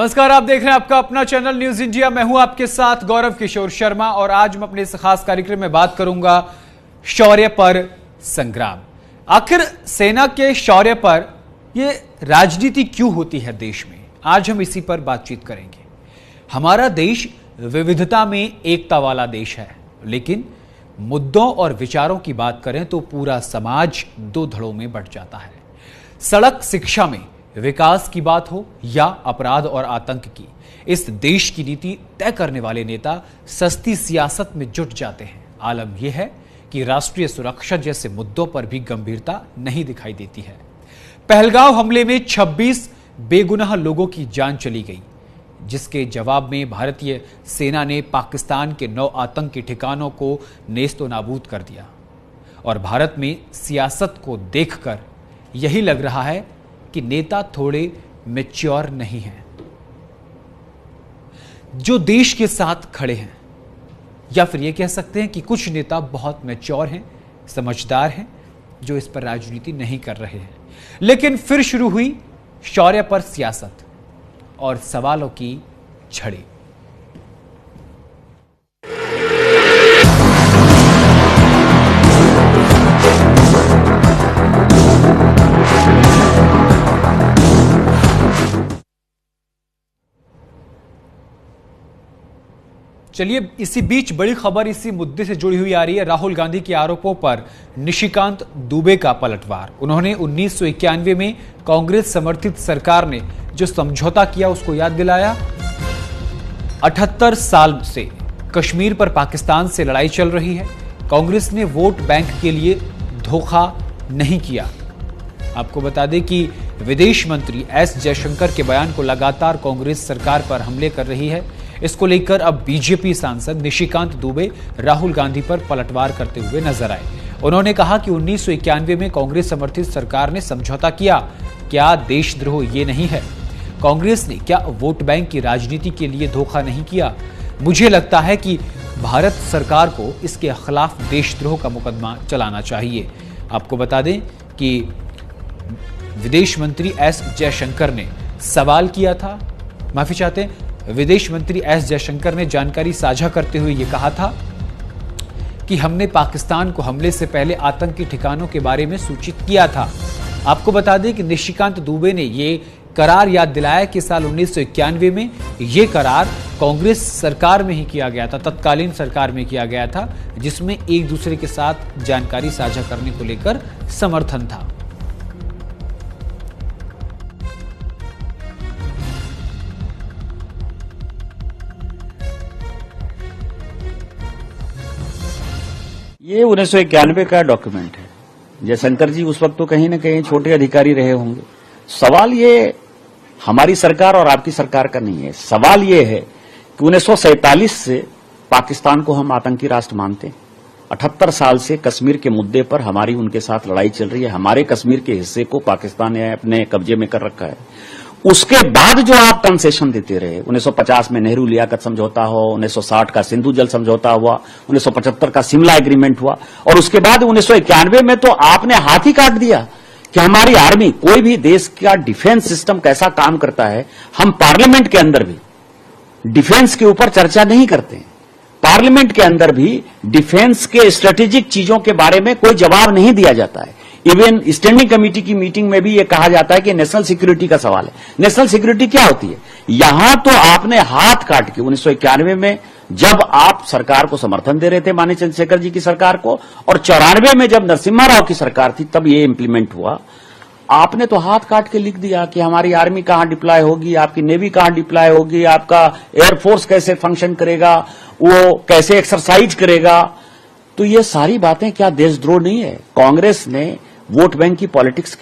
नमस्कार, आप देख रहे हैं आपका अपना चैनल न्यूज इंडिया। मैं हूं आपके साथ गौरव किशोर शर्मा और आज मैं अपने इस खास कार्यक्रम में बात करूंगा शौर्य पर संग्राम। आखिर सेना के शौर्य पर यह राजनीति क्यों होती है देश में, आज हम इसी पर बातचीत करेंगे। हमारा देश विविधता में एकता वाला देश है, लेकिन मुद्दों और विचारों की बात करें तो पूरा समाज दो धड़ों में बंट जाता है। सड़क, शिक्षा में विकास की बात हो या अपराध और आतंक की, इस देश की नीति तय करने वाले नेता सस्ती सियासत में जुट जाते हैं। आलम यह है कि राष्ट्रीय सुरक्षा जैसे मुद्दों पर भी गंभीरता नहीं दिखाई देती है। पहलगांव हमले में 26 बेगुनाह लोगों की जान चली गई, जिसके जवाब में भारतीय सेना ने पाकिस्तान के 9 आतंकी ठिकानों को नेस्तो नाबूद कर दिया। और भारत में सियासत को देखकर यही लग रहा है कि नेता थोड़े मैच्योर नहीं हैं, जो देश के साथ खड़े हैं, या फिर यह कह सकते हैं कि कुछ नेता बहुत मैच्योर हैं, समझदार हैं, जो इस पर राजनीति नहीं कर रहे हैं। लेकिन फिर शुरू हुई शौर्य पर सियासत और सवालों की झड़ी। चलिए, इसी बीच बड़ी खबर इसी मुद्दे से जुड़ी हुई आ रही है। राहुल गांधी के आरोपों पर निशिकांत दुबे का पलटवार। उन्होंने 1991 में कांग्रेस समर्थित सरकार ने जो समझौता किया उसको याद दिलाया। 78 साल से कश्मीर पर पाकिस्तान से लड़ाई चल रही है। कांग्रेस ने वोट बैंक के लिए धोखा नहीं किया। आपको बता दें कि विदेश मंत्री एस जयशंकर के बयान को लगातार कांग्रेस सरकार पर हमले कर रही है। इसको लेकर अब बीजेपी सांसद निशिकांत दुबे राहुल गांधी पर पलटवार करते हुए नजर आए। उन्होंने कहा कि 1991 में कांग्रेस समर्थित सरकार ने समझौता किया, क्या देशद्रोह ये नहीं है? कांग्रेस ने क्या वोट बैंक की राजनीति के लिए धोखा नहीं किया? मुझे लगता है कि भारत सरकार को इसके खिलाफ देशद्रोह का मुकदमा चलाना चाहिए। आपको बता दें कि विदेश मंत्री एस जयशंकर ने सवाल किया था, माफी चाहते हैं, विदेश मंत्री एस जयशंकर ने जानकारी साझा करते हुए यह कहा था कि हमने पाकिस्तान को हमले से पहले आतंकी ठिकानों के बारे में सूचित किया था। आपको बता दें कि निशिकांत दुबे ने यह करार याद दिलाया कि साल 1991 में यह करार कांग्रेस सरकार में ही किया गया था, तत्कालीन सरकार में किया गया था, जिसमें एक दूसरे के साथ जानकारी साझा करने को लेकर समर्थन था। ये 1991 का डॉक्यूमेंट है। जयशंकर जी उस वक्त तो कहीं ना कहीं छोटे अधिकारी रहे होंगे। सवाल ये हमारी सरकार और आपकी सरकार का नहीं है। सवाल ये है कि 1947 से पाकिस्तान को हम आतंकी राष्ट्र मानते हैं। 78 साल से कश्मीर के मुद्दे पर हमारी उनके साथ लड़ाई चल रही है। हमारे कश्मीर के हिस्से को पाकिस्तान ने अपने कब्जे में कर रखा है। उसके बाद जो आप कंसेशन देते रहे, 1950 में नेहरू लियाकत समझौता हो, 1960 का सिंधु जल समझौता हुआ, 1975 का शिमला एग्रीमेंट हुआ, और उसके बाद 1991 में तो आपने हाथ ही काट दिया कि हमारी आर्मी, कोई भी देश का डिफेंस सिस्टम कैसा काम करता है, हम पार्लियामेंट के अंदर भी डिफेंस के ऊपर चर्चा नहीं करते हैं। पार्लियामेंट के अंदर भी डिफेंस के स्ट्रेटेजिक चीजों के बारे में कोई जवाब नहीं दिया जाता है। इवन स्टैंडिंग कमेटी की मीटिंग में भी यह कहा जाता है कि नेशनल सिक्योरिटी का सवाल है। नेशनल सिक्योरिटी क्या होती है? यहां तो आपने हाथ काट के 1991 में जब आप सरकार को समर्थन दे रहे थे, माननीय चंद्रशेखर जी की सरकार को, और 94 में जब नरसिम्हा राव की सरकार थी तब ये इंप्लीमेंट हुआ, आपने तो हाथ काट के लिख दिया कि हमारी आर्मी कहां डिप्लॉय होगी, आपकी नेवी कहां डिप्लॉय होगी, आपका एयरफोर्स कैसे फंक्शन करेगा, वो कैसे एक्सरसाइज करेगा। तो ये सारी बातें क्या देशद्रोह नहीं है? कांग्रेस ने वोट बैंक की पॉलिटिक्स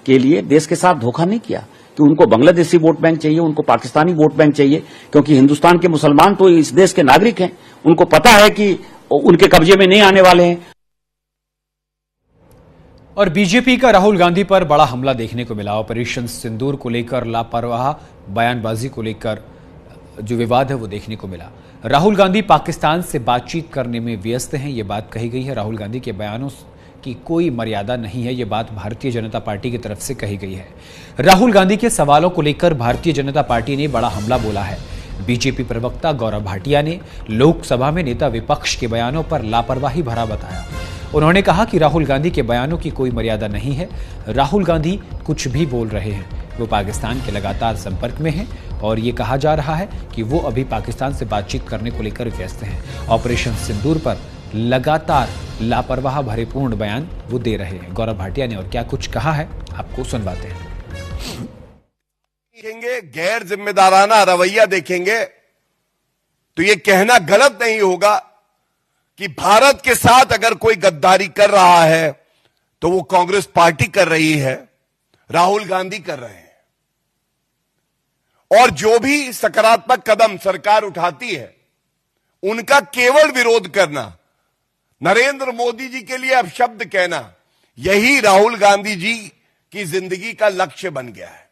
के लिए देश के साथ धोखा नहीं किया कि उनको बांग्लादेशी वोट बैंक चाहिए, उनको पाकिस्तानी वोट बैंक चाहिए, क्योंकि हिंदुस्तान के मुसलमान तो इस देश के नागरिक हैं, उनको पता है कि उनके कब्जे में नहीं आने वाले हैं। और बीजेपी का राहुल गांधी पर बड़ा हमला देखने को मिला। ऑपरेशन सिंदूर को लेकर लापरवाह बयानबाजी को लेकर जो विवाद है वो देखने को मिला। राहुल गांधी पाकिस्तान से बातचीत करने में व्यस्त हैं, ये बात कही गई है। राहुल गांधी के बयानों की कोई मर्यादा नहीं है। ये बात भारतीय जनता पार्टी की तरफ से कही गई है। राहुल गांधी के सवालों को लेकर भारतीय जनता पार्टी ने बड़ा हमला बोला है। बीजेपी प्रवक्ता गौरव भाटिया ने लोकसभा में नेता विपक्ष के बयानों पर लापरवाही भरा बताया। उन्होंने कहा कि राहुल गांधी के बयानों की कोई मर्यादा नहीं है। राहुल गांधी कुछ भी बोल रहे हैं। वो पाकिस्तान के लगातार संपर्क में हैं और ये कहा जा रहा है कि वो अभी पाकिस्तान से बातचीत करने को लेकर व्यस्त हैं। ऑपरेशन सिंदूर पर लगातार लापरवाह भरेपूर्ण बयान वो दे रहे हैं। गौरव भाटिया ने और क्या कुछ कहा है, आपको सुनवाते हैं। देखेंगे, गैर जिम्मेदाराना रवैया देखेंगे तो ये कहना गलत नहीं होगा कि भारत के साथ अगर कोई गद्दारी कर रहा है तो वो कांग्रेस पार्टी कर रही है, राहुल गांधी कर रहे हैं। और जो भी सकारात्मक कदम सरकार उठाती है उनका केवल विरोध करना, नरेंद्र मोदी जी के लिए अपशब्द कहना, यही राहुल गांधी जी की जिंदगी का लक्ष्य बन गया है।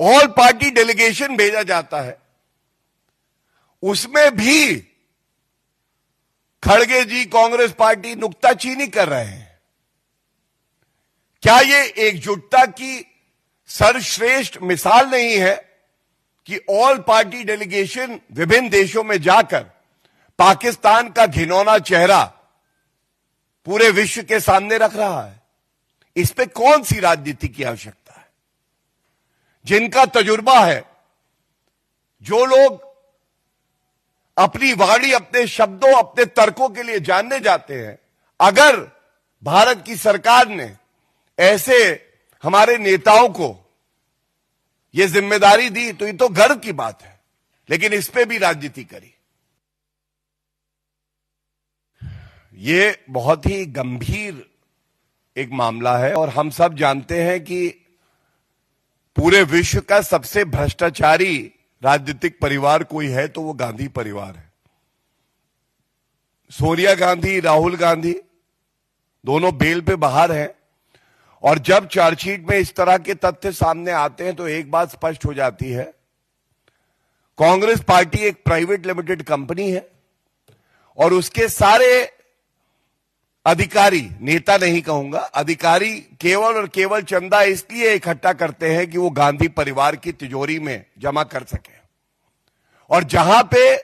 ऑल पार्टी डेलीगेशन भेजा जाता है, उसमें भी खड़गे जी कांग्रेस पार्टी नुक्ताचीनी कर रहे हैं। क्या ये एकजुटता की सर्वश्रेष्ठ मिसाल नहीं है कि ऑल पार्टी डेलीगेशन विभिन्न देशों में जाकर पाकिस्तान का घिनौना चेहरा पूरे विश्व के सामने रख रहा है? इस पे कौन सी राजनीति की आवश्यकता है? जिनका तजुर्बा है, जो लोग अपनी वाणी, अपने शब्दों, अपने तर्कों के लिए जानने जाते हैं, अगर भारत की सरकार ने ऐसे हमारे नेताओं को यह जिम्मेदारी दी तो ये तो गर्व की बात है, लेकिन इस पे भी राजनीति करी। ये बहुत ही गंभीर एक मामला है और हम सब जानते हैं कि पूरे विश्व का सबसे भ्रष्टाचारी राजनीतिक परिवार कोई है तो वो गांधी परिवार है। सोनिया गांधी, राहुल गांधी दोनों बेल पे बाहर हैं और जब चार्जशीट में इस तरह के तथ्य सामने आते हैं तो एक बात स्पष्ट हो जाती है, कांग्रेस पार्टी एक प्राइवेट लिमिटेड कंपनी है और उसके सारे अधिकारी, नेता नहीं कहूंगा, अधिकारी केवल और केवल चंदा इसलिए इकट्ठा करते हैं कि वो गांधी परिवार की तिजोरी में जमा कर सके। और जहां पे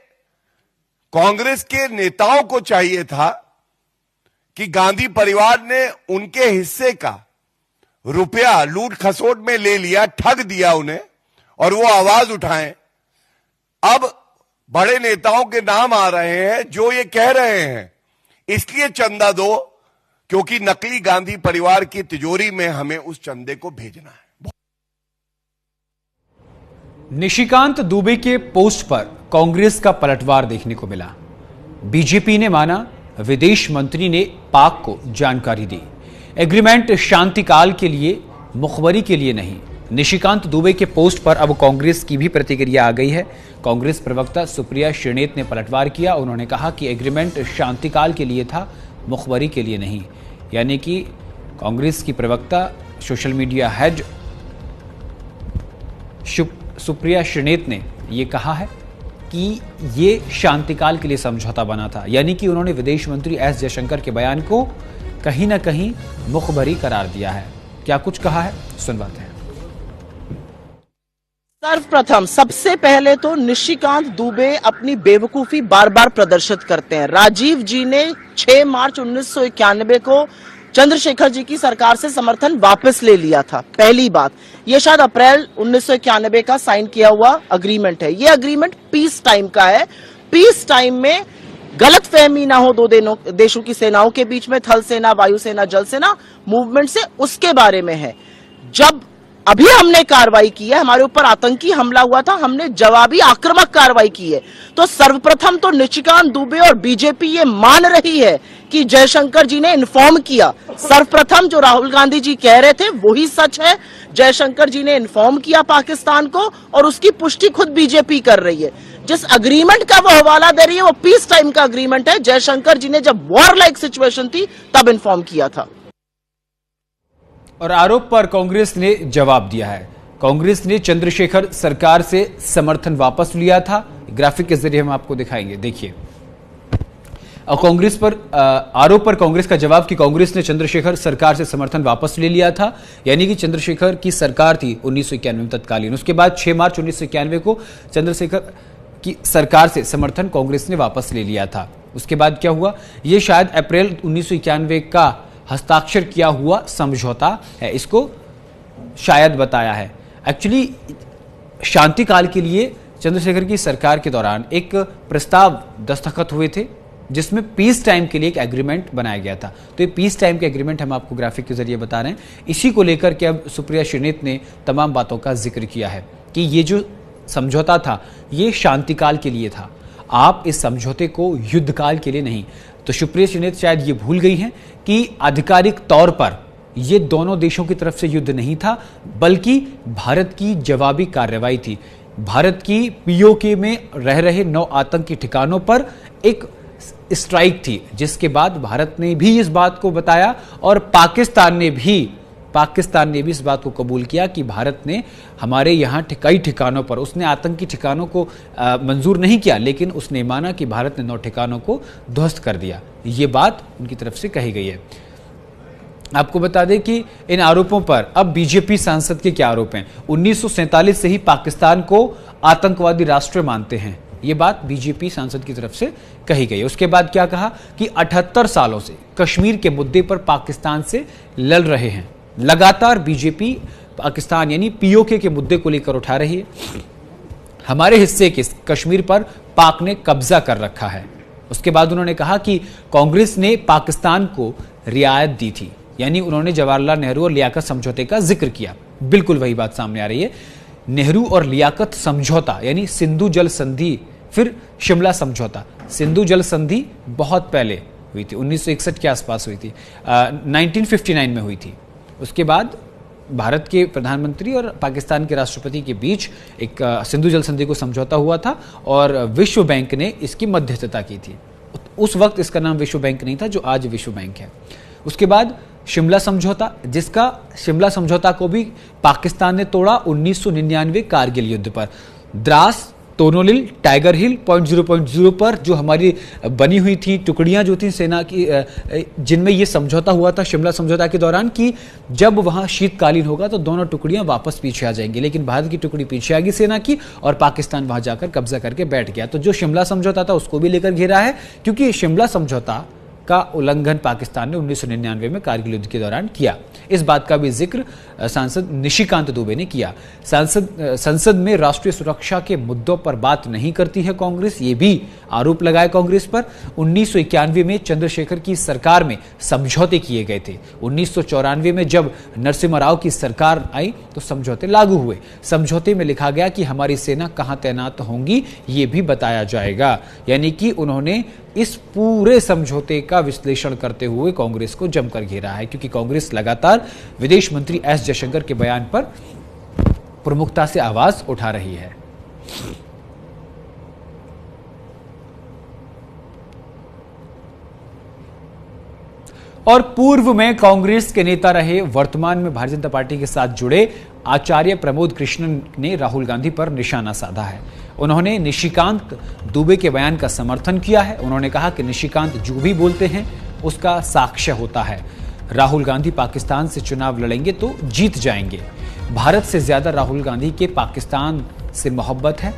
कांग्रेस के नेताओं को चाहिए था कि गांधी परिवार ने उनके हिस्से का रुपया लूट खसोट में ले लिया, ठग दिया उन्हें और वो आवाज उठाएं, अब बड़े नेताओं के नाम आ रहे हैं जो ये कह रहे हैं इसलिए चंदा दो क्योंकि नकली गांधी परिवार की तिजोरी में हमें उस चंदे को भेजना है। निशिकांत दुबे के पोस्ट पर कांग्रेस का पलटवार देखने को मिला। बीजेपी ने माना विदेश मंत्री ने पाक को जानकारी दी। एग्रीमेंट शांतिकाल के लिए, मुखबरी के लिए नहीं। निशिकांत दुबे के पोस्ट पर अब कांग्रेस की भी प्रतिक्रिया आ गई है। कांग्रेस प्रवक्ता सुप्रिया श्रीनेत ने पलटवार किया। उन्होंने कहा कि एग्रीमेंट शांतिकाल के लिए था, मुखबरी के लिए नहीं। यानी कि कांग्रेस की प्रवक्ता social media head Supriya Shrinate ने यह कहा है कि ये शांतिकाल के लिए समझौता बना था। यानी कि उन्होंने विदेश मंत्री एस जयशंकर के बयान को कहीं ना कहीं मुखबरी करार दिया है। क्या कुछ कहा है, सुनवाते हैं। सर्वप्रथम सबसे पहले तो निशिकांत दुबे अपनी बेवकूफी बार बार प्रदर्शित करते हैं। राजीव जी ने 6 मार्च 1991 को चंद्रशेखर जी की सरकार से समर्थन वापस ले लिया था। पहली बात, यह शायद अप्रैल 1991 का साइन किया हुआ अग्रीमेंट है। यह अग्रीमेंट पीस टाइम का है। पीस टाइम में गलतफहमी ना हो दो देशों की सेनाओं के बीच में, थल सेना, वायुसेना, जल सेना मूवमेंट से, उसके बारे में है। जब अभी हमने कार्रवाई की है, हमारे ऊपर आतंकी हमला हुआ था, हमने जवाबी आक्रामक कार्रवाई की है। तो सर्वप्रथम तो निशिकांत दुबे और बीजेपी ये मान रही है कि जयशंकर जी ने इन्फॉर्म किया। सर्वप्रथम जो राहुल गांधी जी कह रहे थे वही सच है। जयशंकर जी ने इन्फॉर्म किया पाकिस्तान को और उसकी पुष्टि खुद बीजेपी कर रही है। जिस अग्रीमेंट का वो हवाला दे रही है वो पीस टाइम का अग्रीमेंट है। जयशंकर जी ने जब वॉर लाइक सिचुएशन थी तब इन्फॉर्म किया था। और आरोप पर कांग्रेस ने जवाब दिया है। कांग्रेस ने चंद्रशेखर सरकार से समर्थन वापस लिया था। ग्राफिक के जरिए हम आपको दिखाएंगे। देखिए, और कांग्रेस पर आरोप पर कांग्रेस का जवाब कि कांग्रेस ने चंद्रशेखर सरकार से समर्थन वापस ले लिया था, यानी कि चंद्रशेखर की सरकार थी 1991 में तत्कालीन। उसके बाद 6 मार्च 1991 को चंद्रशेखर की सरकार से समर्थन कांग्रेस ने वापस ले लिया था। उसके बाद क्या हुआ, यह शायद अप्रैल 1991 का हस्ताक्षर किया हुआ समझौता है, इसको शायद बताया है। एक्चुअली शांतिकाल के लिए चंद्रशेखर की सरकार के दौरान एक प्रस्ताव दस्तखत हुए थे जिसमें पीस टाइम के लिए एक एग्रीमेंट बनाया गया था। तो ये पीस टाइम के एग्रीमेंट हम आपको ग्राफिक के जरिए बता रहे हैं। इसी को लेकर के अब सुप्रिया श्रीनेत ने तमाम बातों का जिक्र किया है कि ये जो समझौता था ये शांतिकाल के लिए था, आप इस समझौते को युद्धकाल के लिए नहीं। तो सुप्रिया श्रीनेत शायद ये भूल गई हैं कि आधिकारिक तौर पर ये दोनों देशों की तरफ से युद्ध नहीं था, बल्कि भारत की जवाबी कार्रवाई थी। भारत की पीओके में रह रहे 9 आतंकी ठिकानों पर एक स्ट्राइक थी, जिसके बाद भारत ने भी इस बात को बताया और पाकिस्तान ने भी इस बात को कबूल किया कि भारत ने हमारे यहाँ कई ठिकानों पर, उसने आतंकी ठिकानों को मंजूर नहीं किया, लेकिन उसने माना कि भारत ने 9 ठिकानों को ध्वस्त कर दिया। ये बात उनकी तरफ से कही गई है। आपको बता दें कि इन आरोपों पर अब बीजेपी सांसद के क्या आरोप हैं। 1947 से ही पाकिस्तान को आतंकवादी राष्ट्र मानते हैं, ये बात बीजेपी सांसद की तरफ से कही गई। उसके बाद क्या कहा कि 78 सालों से कश्मीर के मुद्दे पर पाकिस्तान से लड़ रहे हैं। लगातार बीजेपी पाकिस्तान यानी पीओके के मुद्दे को लेकर उठा रही है। हमारे हिस्से के कश्मीर पर पाक ने कब्जा कर रखा है। उसके बाद उन्होंने कहा कि कांग्रेस ने पाकिस्तान को रियायत दी थी, यानी उन्होंने जवाहरलाल नेहरू और लियाकत समझौते का जिक्र किया। बिल्कुल वही बात सामने आ रही है। नेहरू और लियाकत समझौता यानी सिंधु जल संधि, फिर शिमला समझौता। सिंधु जल संधि बहुत पहले हुई थी, 1961 के आसपास हुई थी, 1959 में हुई थी। उसके बाद भारत के प्रधानमंत्री और पाकिस्तान के राष्ट्रपति के बीच एक सिंधु जल संधि को समझौता हुआ था और विश्व बैंक ने इसकी मध्यस्थता की थी। उस वक्त इसका नाम विश्व बैंक नहीं था जो आज विश्व बैंक है। उसके बाद शिमला समझौता, जिसका शिमला समझौता को भी पाकिस्तान ने तोड़ा 1999 कारगिल युद्ध पर। द्रास, तोनोलिल, टाइगर हिल, पॉइंट 0.0 पर जो हमारी बनी हुई थी टुकड़ियां जो थी सेना की, जिनमें ये समझौता हुआ था शिमला समझौता के दौरान कि जब वहां शीतकालीन होगा तो दोनों टुकड़ियां वापस पीछे आ जाएंगी, लेकिन भारत की टुकड़ी पीछे आ गई सेना की और पाकिस्तान वहां जाकर कब्जा करके बैठ गया। तो जो शिमला समझौता था उसको भी लेकर घेरा है, क्योंकि शिमला समझौता का उल्लंघन पाकिस्तान ने 1999 में कारगिल युद्ध के दौरान किया। इस बात का भी जिक्र सांसद निशिकांत दुबे ने किया। संसद में राष्ट्रीय सुरक्षा के मुद्दों पर बात नहीं करती है कांग्रेस, ये भी आरोप लगाया कांग्रेस पर। 1991 में चंद्रशेखर की सरकार में समझौते किए गए थे। 1994 में जब नरसिम्हा राव की सरकार आई तो समझौते लागू हुए। समझौते में लिखा गया कि हमारी सेना कहां तैनात होंगी ये भी बताया जाएगा। यानी कि उन्होंने इस पूरे समझौते का विश्लेषण करते हुए कांग्रेस को जमकर घेरा है, क्योंकि कांग्रेस लगातार विदेश मंत्री एस जयशंकर के बयान पर प्रमुखता से आवाज उठा रही है। और पूर्व में कांग्रेस के नेता रहे, वर्तमान में भारतीय जनता पार्टी के साथ जुड़े आचार्य प्रमोद कृष्णन ने राहुल गांधी पर निशाना साधा है। उन्होंने निशिकांत दुबे के बयान का समर्थन किया है। उन्होंने कहा कि निशिकांत जो भी बोलते हैं उसका साक्ष्य होता है। राहुल गांधी पाकिस्तान से चुनाव लड़ेंगे तो जीत जाएंगे। भारत से ज्यादा राहुल गांधी के पाकिस्तान से मोहब्बत है।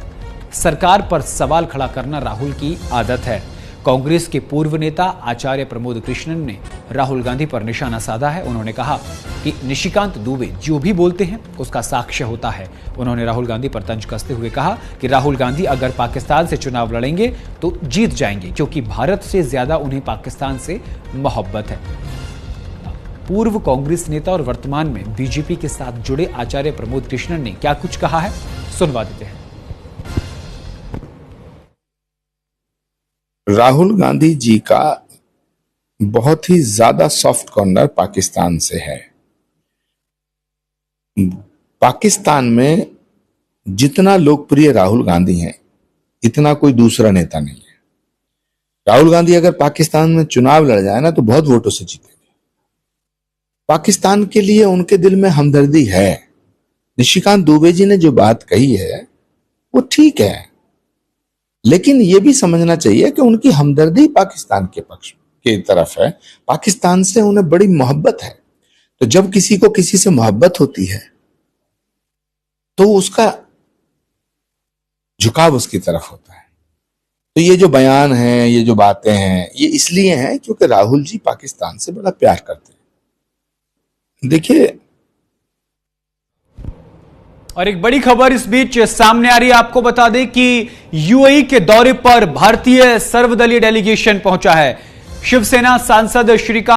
सरकार पर सवाल खड़ा करना राहुल की आदत है। कांग्रेस के पूर्व नेता आचार्य प्रमोद कृष्णन ने राहुल गांधी पर निशाना साधा है। उन्होंने कहा कि निशिकांत दुबे जो भी बोलते हैं उसका साक्ष्य होता है। उन्होंने राहुल गांधी पर तंज कसते हुए कहा कि राहुल गांधी अगर पाकिस्तान से चुनाव लड़ेंगे तो जीत जाएंगे, क्योंकि भारत से ज्यादा उन्हें पाकिस्तान से मोहब्बत है। पूर्व कांग्रेस नेता और वर्तमान में बीजेपी के साथ जुड़े आचार्य प्रमोद कृष्णन ने क्या कुछ कहा है, सुनवा देते हैं। राहुल गांधी जी का बहुत ही ज्यादा सॉफ्ट कॉर्नर पाकिस्तान से है। पाकिस्तान में जितना लोकप्रिय राहुल गांधी हैं, इतना कोई दूसरा नेता नहीं है। राहुल गांधी अगर पाकिस्तान में चुनाव लड़ जाए ना तो बहुत वोटों से जीतेंगे। पाकिस्तान के लिए उनके दिल में हमदर्दी है। निशिकांत दुबे जी ने जो बात कही है वो ठीक है, लेकिन ये भी समझना चाहिए कि उनकी हमदर्दी पाकिस्तान के पक्ष की तरफ है, पाकिस्तान से उन्हें बड़ी मोहब्बत है। तो जब किसी को किसी से मोहब्बत होती है तो उसका झुकाव उसकी तरफ होता है। तो ये जो बयान है, ये जो बातें हैं, ये इसलिए हैं क्योंकि राहुल जी पाकिस्तान से बड़ा प्यार करते हैं। देखिए, और एक बड़ी खबर इस बीच सामने आ रही है, आपको बता दें कि यूएई के दौरे पर भारतीय सर्वदलीय डेलीगेशन पहुंचा है। शिवसेना सांसद श्रीकांत